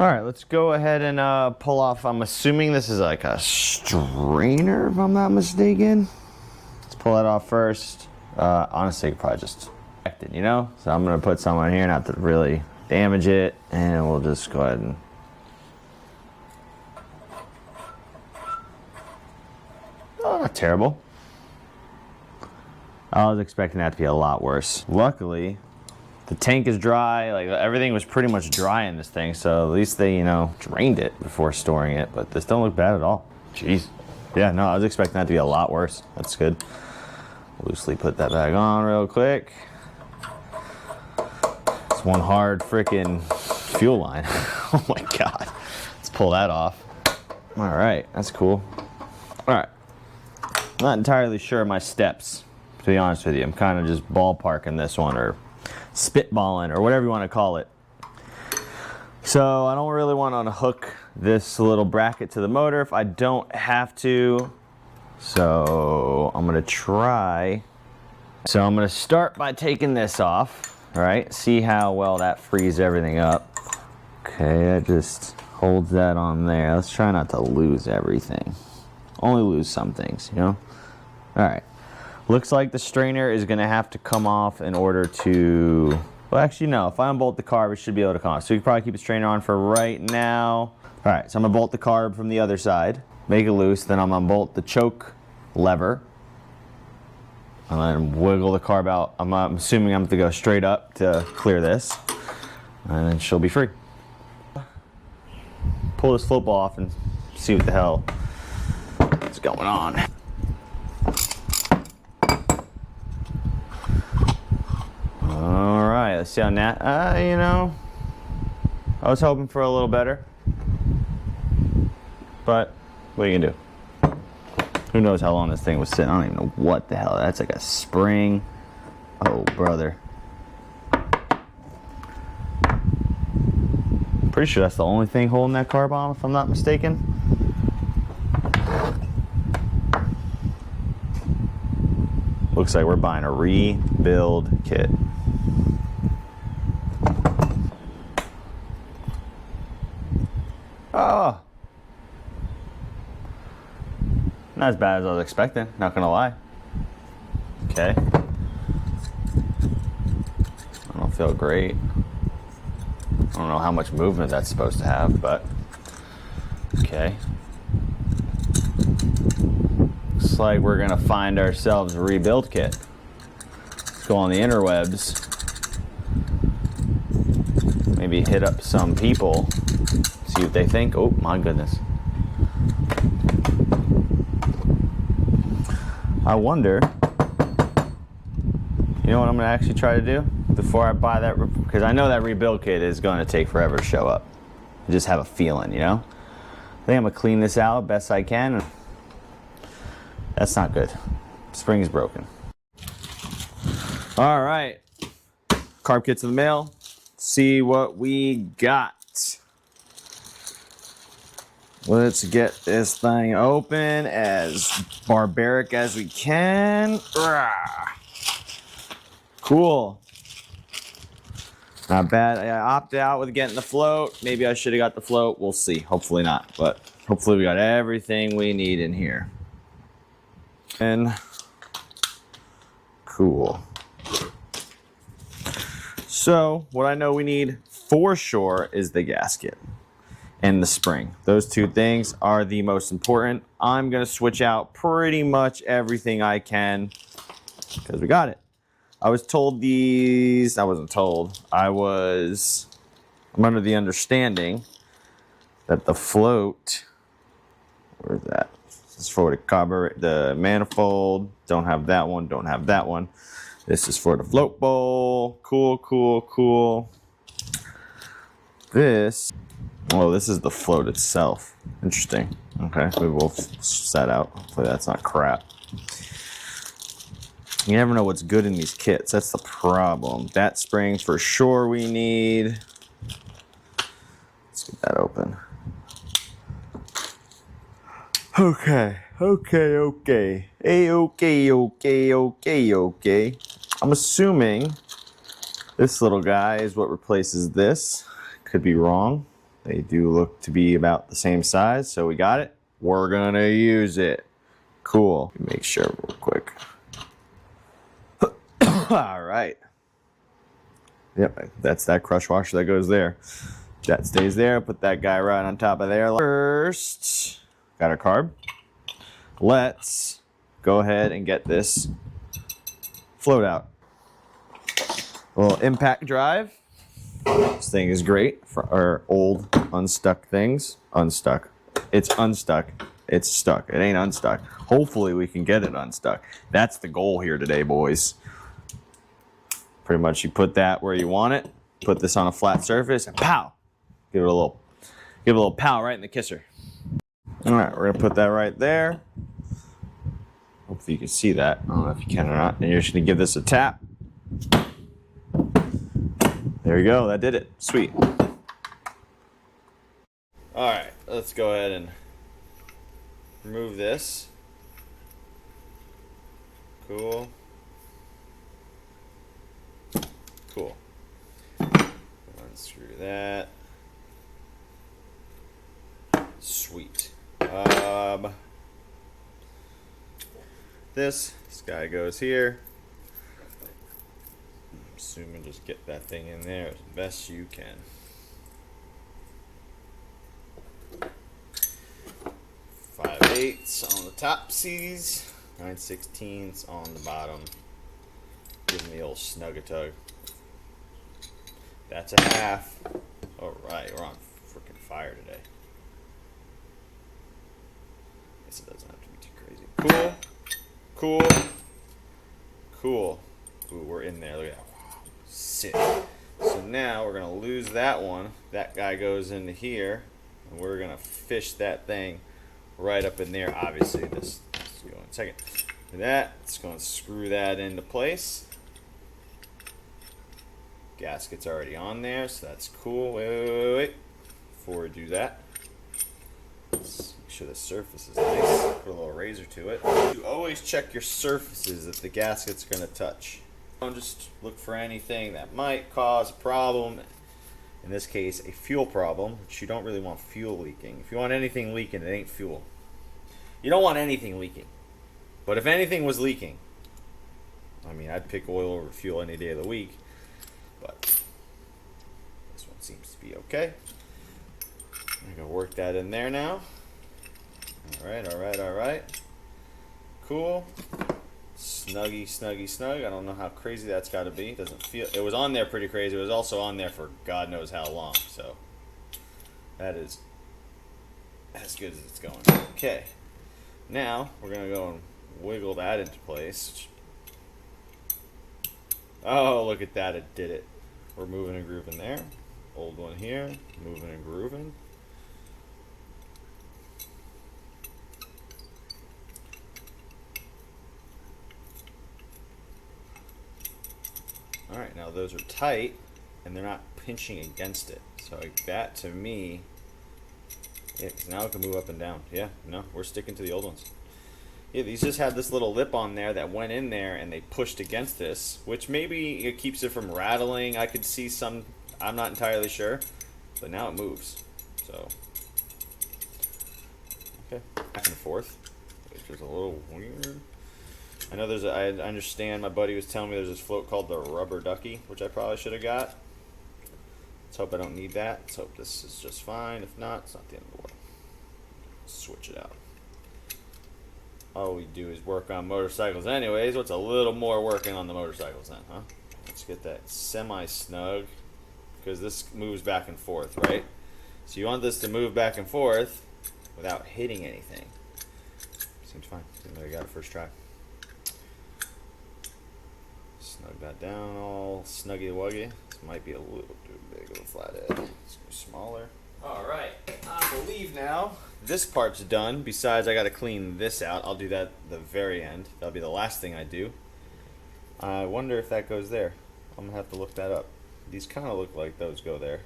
All right, let's go ahead and pull off. I'm assuming this is like a strainer, if I'm not mistaken. Let's pull that off first. Honestly, I could probably just check it, you know? So I'm gonna put some on here, not to really damage it, and we'll just go ahead and. Oh, not terrible. I was expecting that to be a lot worse. Luckily, the tank is dry. Like, everything was pretty much dry in this thing, so at least they, you know, drained it before storing it. But this don't look bad at all. Jeez. Yeah, no, I was expecting that to be a lot worse. That's good. Loosely put that back on real quick. It's one hard freaking fuel line. Oh my God. Let's pull that off. All right, that's cool. All right. I'm not entirely sure of my steps, to be honest with you. I'm kind of just ballparking this one, or spitballing, or whatever you want to call it. So I don't really want to hook this little bracket to the motor if I don't have to. So I'm gonna try. So I'm gonna start by taking this off. All right, see how well that frees everything up. Okay, that just holds that on there. Let's try not to lose everything. Only lose some things, you know? All right. Looks like the strainer is gonna have to come off in order to, well, actually no, if I unbolt the carb, it should be able to come off. So you can probably keep the strainer on for right now. All right, so I'm gonna bolt the carb from the other side, make it loose, then I'm gonna bolt the choke lever, and then wiggle the carb out. I'm assuming I'm gonna go straight up to clear this, and then she'll be free. Pull this float ball off and see what the hell is going on. All right, let's see how you know, I was hoping for a little better, but what are you gonna do? Who knows how long this thing was sitting? I don't even know what the hell. That's like a spring. Oh, brother. Pretty sure that's the only thing holding that carb on, if I'm not mistaken. Looks like we're buying a rebuild kit. Oh, not as bad as I was expecting, not gonna lie. Okay. I don't feel great. I don't know how much movement that's supposed to have, but okay. Looks like we're gonna find ourselves a rebuild kit. Let's go on the interwebs. Maybe hit up some people, see what they think. Oh my goodness. I wonder, you know what I'm gonna actually try to do before I buy that, because I know that rebuild kit is gonna take forever to show up. I just have a feeling, you know? I think I'm gonna clean this out best I can. That's not good. Spring's broken. All right, carb kit's in the mail. See what we got. Let's get this thing open as barbaric as we can. Cool. Not bad. I opted out with getting the float. Maybe I should have got the float. We'll see. Hopefully not. But hopefully we got everything we need in here. And cool. So what I know we need for sure is the gasket and the spring. Those two things are the most important. I'm gonna switch out pretty much everything I can because we got it. I was told these, I wasn't told. I'm under the understanding that the float, where's that? This is for the carburetor, the manifold. Don't have that one, don't have that one. This is for the float bowl. Cool, cool, cool. This, oh, this is the float itself. Interesting. Okay, we will set out. Hopefully that's not crap. You never know what's good in these kits. That's the problem. That spring for sure we need. Let's get that open. Okay, okay, okay. Okay, okay, okay, okay. I'm assuming this little guy is what replaces this. Could be wrong. They do look to be about the same size, so we got it. We're gonna use it. Cool. Make sure real quick. All right. Yep, that's that crush washer that goes there. That stays there. Put that guy right on top of there. First, got our carb. Let's go ahead and get this float out. A little impact drive. This thing is great for our old unstuck things. Unstuck. It's unstuck. It's stuck. It ain't unstuck. Hopefully we can get it unstuck. That's the goal here today, boys. Pretty much you put that where you want it. Put this on a flat surface and pow. Give it a little pow right in the kisser. All right, we're gonna put that right there. Hopefully you can see that. I don't know if you can or not. And you're just gonna give this a tap. There you go, that did it. Sweet. All right, let's go ahead and remove this. Cool. Cool. Unscrew that. Sweet. This guy goes here. I'm assuming just get that thing in there as best you can. 5/8 on the top C's, 9/16 on the bottom. Give me the old snug-a-tug. That's a half. All right, we're on freaking fire today. Guess it doesn't have to be too crazy. Cool. Cool. Ooh, we're in there. Look at that. Wow. Sick. So now we're gonna lose that one. That guy goes into here, and we're gonna fish that thing right up in there. Obviously, this is going in a second. It's going to screw that into place. Gasket's already on there, so that's cool. Wait. Before we do that, let's make sure the surface is nice. Put a little razor to it. You always check your surfaces that the gasket's going to touch. Don't just look for anything that might cause a problem. In this case, a fuel problem, which you don't really want fuel leaking. If you want anything leaking, it ain't fuel. You don't want anything leaking. But if anything was leaking, I mean, I'd pick oil over fuel any day of the week. But this one seems to be okay. I'm going to work that in there now. All right. Cool. Snuggy, snuggy, snug. I don't know how crazy that's got to be. Doesn't feel. It was on there pretty crazy. It was also on there for God knows how long. So that is as good as it's going. Okay. Now we're gonna go and wiggle that into place. Oh, look at that! It did it. We're moving and grooving there. Old one here. Moving and grooving. Alright, now those are tight, and they're not pinching against it. So like that, to me, yeah, because now it can move up and down. Yeah, no, we're sticking to the old ones. Yeah, these just had this little lip on there that went in there, and they pushed against this, which maybe it keeps it from rattling. I could see some, I'm not entirely sure, but now it moves. So, okay, back and forth, which is a little weird. I know I understand, my buddy was telling me there's this float called the Rubber Ducky, which I probably should have got. Let's hope I don't need that. Let's hope this is just fine. If not, it's not the end of the world. Switch it out. All we do is work on motorcycles anyways. What's a little more working on the motorcycles then, huh? Let's get that semi-snug, because this moves back and forth, right? So you want this to move back and forth without hitting anything. Seems fine. Seems like I got it first try. Snug that down all snuggy-wuggy. This might be a little too big of a flathead. Let's go smaller. Alright, I believe now this part's done. Besides, I gotta clean this out. I'll do that at the very end. That'll be the last thing I do. I wonder if that goes there. I'm gonna have to look that up. These kind of look like those go there.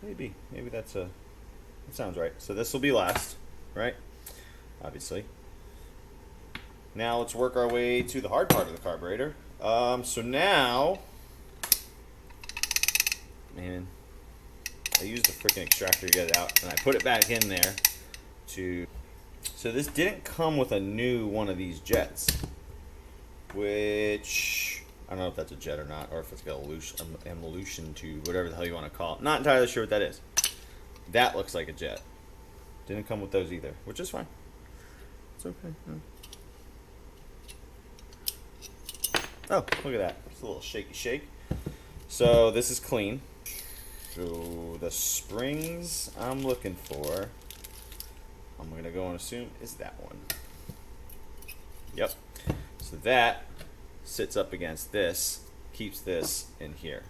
Maybe that sounds right. So this will be last, right? Obviously. Now let's work our way to the hard part of the carburetor. So now, man, I used the freaking extractor to get it out, and I put it back in there to... So this didn't come with a new one of these jets, which I don't know if that's a jet or not, or if it's got a emulsion tube, whatever the hell you want to call it. Not entirely sure what that is. That looks like a jet. Didn't come with those either, which is fine. It's okay. Oh, look at that. It's a little shaky shake. So this is clean. So the springs I'm looking for, I'm going to go and assume is that one. Yep. So that sits up against this, keeps this in here.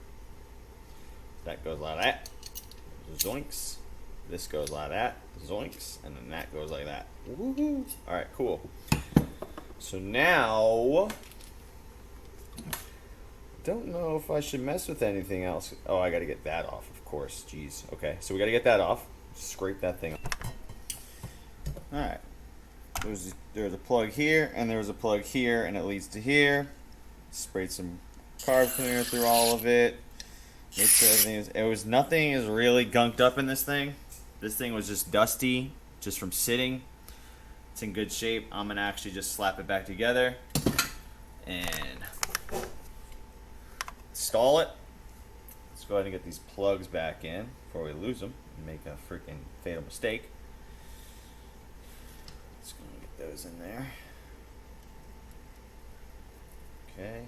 That goes like that. Zoinks. This goes like that. Zoinks. And then that goes like that. Woohoo. Alright, cool. So now, don't know if I should mess with anything else. Oh, I got to get that off, of course. Jeez. Okay, so we got to get that off. Scrape that thing off. Alright. There's a plug here, and there's a plug here, and it leads to here. Sprayed some carb cleaner through all of it. Make sure everything nothing is really gunked up in this thing. This thing was just dusty, just from sitting. It's in good shape. I'm gonna actually just slap it back together and install it. Let's go ahead and get these plugs back in before we lose them and make a freaking fatal mistake. Let's go and get those in there. Okay.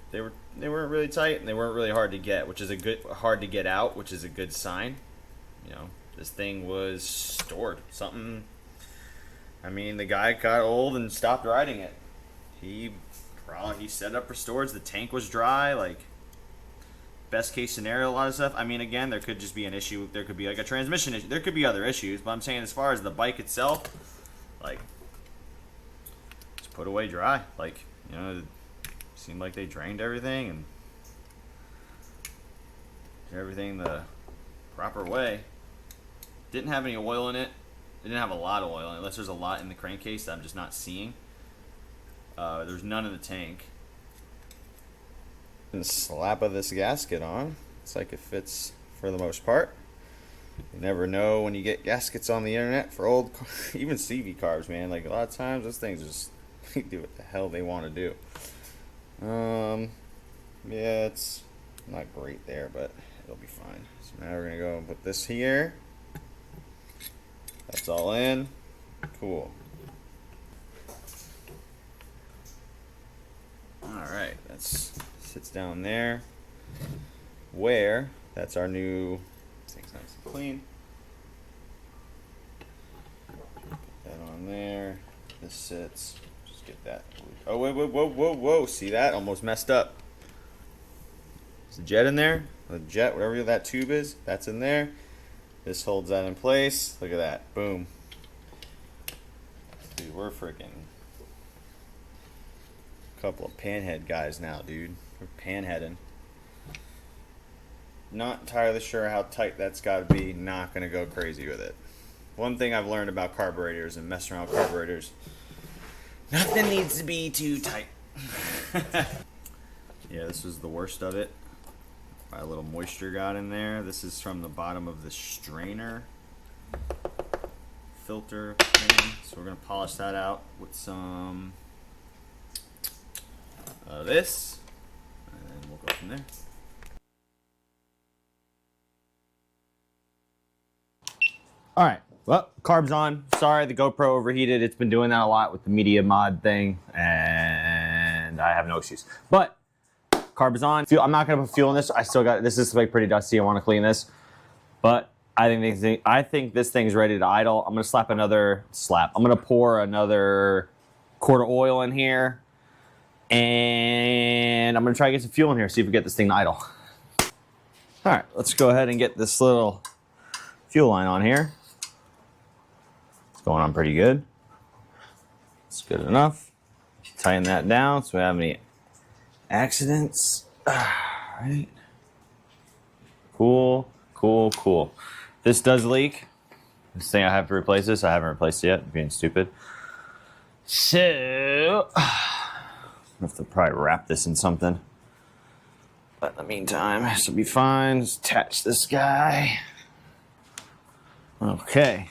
They weren't really tight, and they weren't really hard to get, which is hard to get out, which is a good sign. You know, this thing was stored. Something. I mean, the guy got old and stopped riding it. He set up for storage. The tank was dry. Like, best case scenario, a lot of stuff. I mean, again, there could just be an issue. There could be like a transmission issue. There could be other issues. But I'm saying, as far as the bike itself, like, just put away dry. Like, you know, it seemed like they drained everything and did everything the proper way. Didn't have any oil in it. It didn't have a lot of oil in it, unless there's a lot in the crankcase that I'm just not seeing. There's none in the tank. And the slap of this gasket on. It's like it fits for the most part. You never know when you get gaskets on the internet for old, even CV carbs, man. Like, a lot of times those things just do what the hell they want to do. Yeah, it's not great there, but it'll be fine. So now we're gonna go and put this here. That's all in. Cool. Alright, that sits down there. Where that's our new, this thing's nice and clean. Put that on there. This sits. Just get that. Oh, whoa. See that? Almost messed up. Is the jet in there? The jet, whatever that tube is, that's in there. This holds that in place. Look at that. Boom. Dude, we're freaking a couple of panhead guys now, dude. We're panheading. Not entirely sure how tight that's got to be. Not going to go crazy with it. One thing I've learned about carburetors and messing around with carburetors, nothing needs to be too tight. Yeah, this was the worst of it. A little moisture got in there. This is from the bottom of the strainer filter thing. So we're going to polish that out with some of this. And then we'll go from there. All right. Well, carb's on. Sorry, the GoPro overheated. It's been doing that a lot with the media mod thing, and I have no excuse. But carb is on. I'm not gonna put fuel in this. I still got this. Is like pretty dusty. I want to clean this, but I think this thing's ready to idle. I'm gonna pour another quart of oil in here, and I'm gonna try to get some fuel in here. See if we get this thing to idle. All right, let's go ahead and get this little fuel line on here. Going on pretty good. It's good enough. Tighten that down so we don't have any accidents. Right. Cool. This does leak. This thing, I have to replace this. I haven't replaced it yet. I'm being stupid. So I have to probably wrap this in something. But in the meantime, this will be fine. Just attach this guy. Okay.